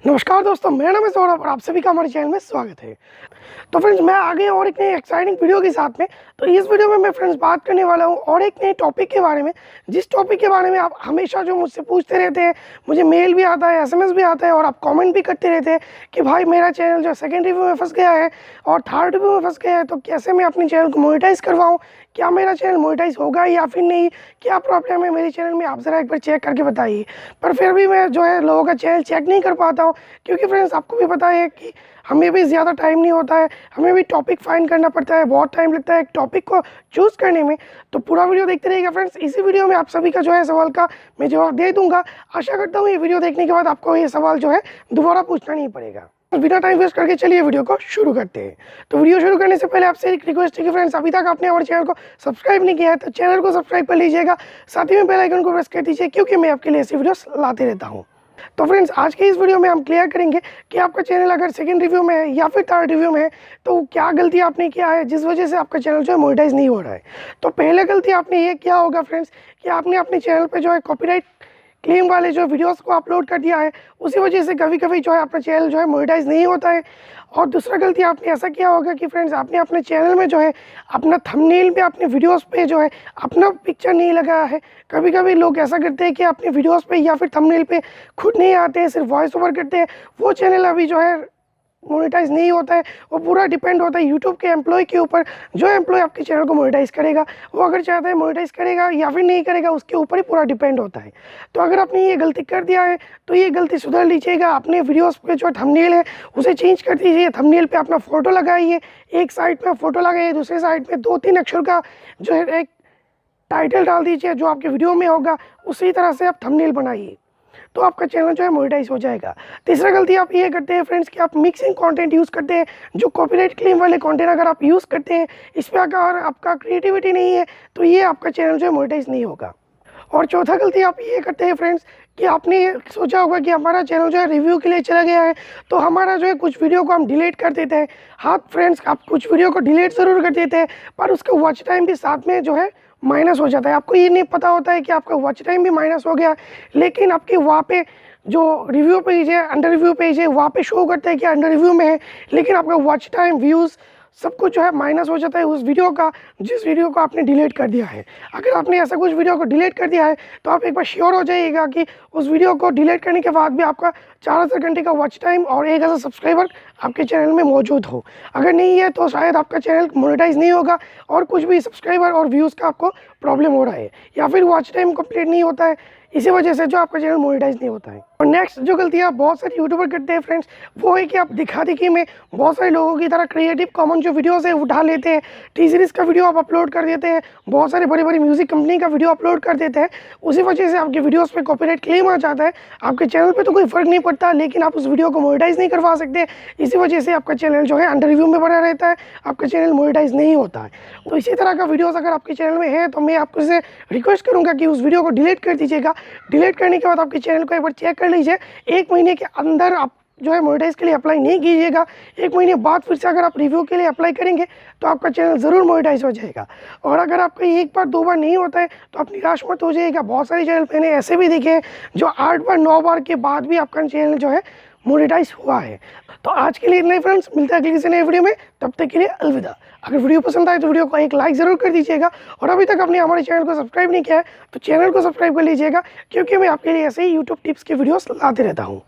नमस्कार दोस्तों, मेरा नाम है सौरभ और आप सभी का हमारे चैनल में स्वागत है। तो फ्रेंड्स, मैं आगे और एक नई एक्साइटिंग वीडियो के साथ में। तो इस वीडियो में मैं फ्रेंड्स बात करने वाला हूँ और एक नए टॉपिक के बारे में, जिस टॉपिक के बारे में आप हमेशा जो मुझसे पूछते रहते हैं, मुझे मेल भी आता है, एसएमएस भी आता है और आप कमेंट भी करते रहते हैं कि भाई मेरा चैनल जो सेकंड रिव्यू में फंस गया है और थर्ड रिव्यू में फंस गया है, तो कैसे मैं अपने चैनल को मोनेटाइज करवाऊँ, क्या मेरा चैनल मोनेटाइज होगा या फिर नहीं, क्या प्रॉब्लम है मेरे चैनल में, आप ज़रा एक बार चेक करके बताइए। पर फिर भी मैं जो है लोगों का चैनल चेक नहीं कर पाता हूँ, क्योंकि फ्रेंड्स आपको भी पता है कि हमें भी ज़्यादा टाइम नहीं होता है, हमें भी टॉपिक फाइंड करना पड़ता है, बहुत टाइम लगता है एक टॉपिक को चूज़ करने में। तो पूरा वीडियो देखते रहिएगा फ्रेंड्स। इसी वीडियो में आप सभी का जो है सवाल का मैं जवाब दे दूंगा। आशा करता हूँ ये वीडियो देखने के बाद आपको ये सवाल जो है दोबारा पूछना नहीं पड़ेगा। तो बिना टाइम वेस्ट करके चलिए वीडियो को शुरू करते हैं। तो वीडियो शुरू करने से पहले आपसे एक रिक्वेस्ट है कि फ्रेंड्स, अभी तक आपने हमारे चैनल को सब्सक्राइब नहीं किया है तो चैनल को सब्सक्राइब कर लीजिएगा, साथ ही में बेल आइकन को प्रेस कर दीजिए, क्योंकि मैं आपके लिए ऐसी वीडियोस लाते रहता हूँ। तो फ्रेंड्स, आज के इस वीडियो में हम क्लियर करेंगे कि आपका चैनल अगर सेकंड रिव्यू में है या फिर थर्ड रिव्यू में है तो क्या गलती आपने किया है जिस वजह से आपका चैनल जो है मोनेटाइज नहीं हो रहा है। तो पहले गलती आपने ये किया होगा फ्रेंड्स कि आपने अपने चैनल पे जो है कॉपीराइट क्लेम वाले जो वीडियोस को अपलोड कर दिया है, उसी वजह से कभी कभी जो है अपना चैनल जो है मोनेटाइज नहीं होता है। और दूसरा गलती आपने ऐसा किया होगा कि फ्रेंड्स, आपने अपने चैनल में जो है अपना थंबनेल पे, अपने वीडियोस पे जो है अपना पिक्चर नहीं लगाया है। कभी कभी लोग ऐसा करते हैं कि अपने वीडियोस पे या फिर थंबनेल पे खुद नहीं आते हैं, सिर्फ वॉइस ओवर करते हैं। वो चैनल अभी जो है मोनेटाइज नहीं होता है। वो पूरा डिपेंड होता है यूट्यूब के एम्प्लॉय के ऊपर। जो एम्प्लॉय आपके चैनल को मोनेटाइज करेगा, वो अगर चाहता है मोनेटाइज करेगा या फिर नहीं करेगा, उसके ऊपर ही पूरा डिपेंड होता है। तो अगर आपने ये गलती कर दिया है तो ये गलती सुधार लीजिएगा। अपने वीडियोस पे जो थंबनेल है उसे चेंज कर दीजिए। थंबनेल पे अपना फ़ोटो लगाइए, एक साइड में फ़ोटो लगाइए, दूसरे साइड में 2-3 अक्षर का जो है एक टाइटल डाल दीजिए जो आपके वीडियो में होगा। उसी तरह से आप थंबनेल बनाइए तो आपका चैनल जो है मोनेटाइज हो जाएगा। तीसरा गलती आप ये करते हैं फ्रेंड्स कि आप मिक्सिंग कंटेंट यूज़ करते हैं। जो कॉपीराइट क्लेम वाले कंटेंट अगर आप यूज़ करते हैं, इस पर अगर आपका क्रिएटिविटी नहीं है तो ये आपका चैनल जो है मोनेटाइज नहीं होगा। और चौथा गलती आप ये करते हैं फ्रेंड्स कि आपने सोचा होगा कि हमारा चैनल जो है रिव्यू के लिए चला गया है तो हमारा जो है कुछ वीडियो को हम डिलीट कर देते हैं। हाँ फ्रेंड्स, आप कुछ वीडियो को डिलीट ज़रूर कर देते हैं, पर उसका वॉच टाइम भी साथ में जो है माइनस हो जाता है। आपको ये नहीं पता होता है कि आपका वॉच टाइम भी माइनस हो गया, लेकिन आपके वहाँ पे जो रिव्यू पेज है, अंडर रिव्यू पेज है, वहाँ पे शो करता है कि अंडर रिव्यू में है, लेकिन आपका वॉच टाइम, व्यूज़ सब कुछ जो है माइनस हो जाता है उस वीडियो का जिस वीडियो को आपने डिलीट कर दिया है। अगर आपने ऐसा कुछ वीडियो को डिलीट कर दिया है तो आप एक बार श्योर हो जाइएगा कि उस वीडियो को डिलीट करने के बाद भी आपका 4,000 घंटे का वॉच टाइम और 1,000 सब्सक्राइबर आपके चैनल में मौजूद हो। अगर नहीं है तो शायद आपका चैनल मोनेटाइज नहीं होगा और कुछ भी सब्सक्राइबर और व्यूज़ का आपको प्रॉब्लम हो रहा है, या फिर वॉच टाइम कंप्लीट नहीं होता है, इसी वजह से जो आपका चैनल मोनेटाइज नहीं होता है। और नेक्स्ट जो गलतियाँ बहुत सारे यूट्यूबर करते हैं फ्रेंड्स, वो है कि आप दिखा दिखी में बहुत सारे लोगों की तरह क्रिएटिव कॉमन जो वीडियोस है उठा लेते हैं। टी सीरीज़ का वीडियो आप अपलोड कर देते हैं, बहुत सारे बड़ी बड़ी म्यूज़िक कंपनी का वीडियो अपलोड कर देते हैं, उसी वजह से आपके वीडियोज़ पे कॉपीराइट क्लेम आ जाता है। आपके चैनल पर तो कोई फ़र्क नहीं पड़ता, लेकिन आप उस वीडियो को मोनेटाइज नहीं करवा सकते। इसी वजह से आपका चैनल जो है अंडर रिव्यू में बना रहता है, आपका चैनल मोनेटाइज नहीं होता है। तो इसी तरह का वीडियोज़ अगर आपके चैनल में है तो मैं आपको से रिक्वेस्ट करूँगा कि उस वीडियो को डिलीट कर दीजिएगा। डिलीट करने के बाद आपके चैनल को एक बार चेक कर लीजिए। 1 महीने के अंदर आप जो है मोनेटाइज के लिए अप्लाई नहीं कीजिएगा। 1 महीने बाद फिर से अगर आप रिव्यू के लिए अप्लाई करेंगे तो आपका चैनल ज़रूर मोनेटाइज हो जाएगा। और अगर आपका 1 बार 2 बार नहीं होता है तो आप निराश मत हो जाइएगा। बहुत सारे चैनल मैंने ऐसे भी देखे हैं जो 8 बार 9 बार के बाद भी आपका चैनल जो है मोनेटाइज हुआ है। तो आज के लिए इतना ही फ्रेंड्स, मिलता है अगली किसी नए वीडियो में, तब तक के लिए अलविदा। अगर वीडियो पसंद आए तो वीडियो को एक लाइक ज़रूर कर दीजिएगा, और अभी तक आपने हमारे चैनल को सब्सक्राइब नहीं किया है तो चैनल को सब्सक्राइब कर लीजिएगा, क्योंकि मैं आपके लिए ऐसे ही यूट्यूब टिप्स के वीडियोस लाते रहता हूँ।